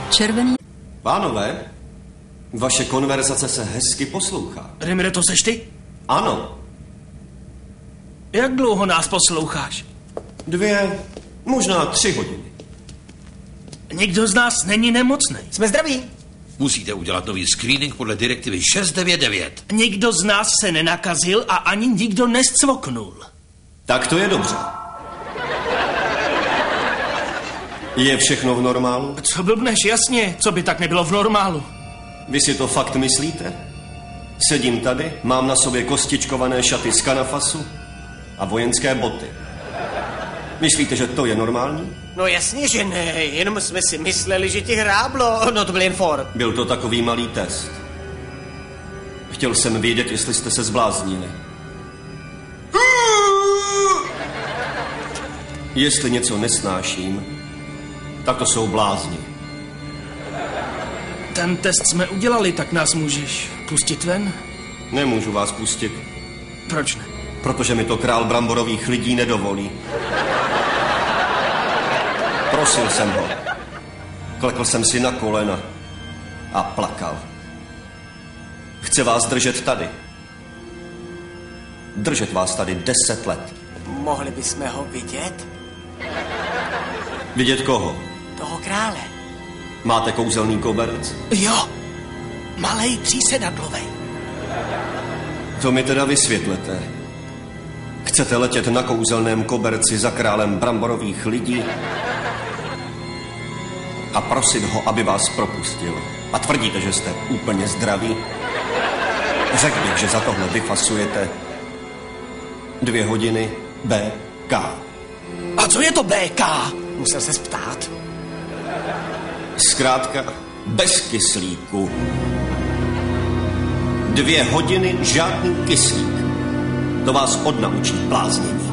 Červený. Pánové, vaše konverzace se hezky poslouchá. Rimre, to seš ty? Ano. Jak dlouho nás posloucháš? 2, možná 3 hodiny. Nikdo z nás není nemocný. Jsme zdraví. Musíte udělat nový screening podle direktivy 699. Nikdo z nás se nenakazil a ani nikdo nescvoknul. Tak to je dobře. Je všechno v normálu? Co blbneš, jasně, co by tak nebylo v normálu? Vy si to fakt myslíte? Sedím tady, mám na sobě kostičkované šaty z kanafasu a vojenské boty. Myslíte, že to je normální? No jasně, že ne, jenom jsme si mysleli, že ti hráblo. No to byl jen for. Byl to takový malý test. Chtěl jsem vědět, jestli jste se zbláznili. Jestli něco nesnáším, tak to jsou blázni. Ten test jsme udělali, tak nás můžeš pustit ven? Nemůžu vás pustit. Proč ne? Protože mi to král bramborových lidí nedovolí. Prosil jsem ho. Klekl jsem si na kolena a plakal. Chce vás držet tady. Držet vás tady 10 let. Mohli bychom ho vidět? Vidět koho? Toho krále. Máte kouzelný koberec? Jo, malej třísedadlovej. To mi teda vysvětlete. Chcete letět na kouzelném koberci za králem bramborových lidí a prosit ho, aby vás propustil. A tvrdíte, že jste úplně zdraví? Řekl bych, že za tohle vyfasujete 2 hodiny BK. A co je to BK? Musel se ptát. Zkrátka, bez kyslíku. 2 hodiny žádný kyslík. To vás odnaučí bláznění.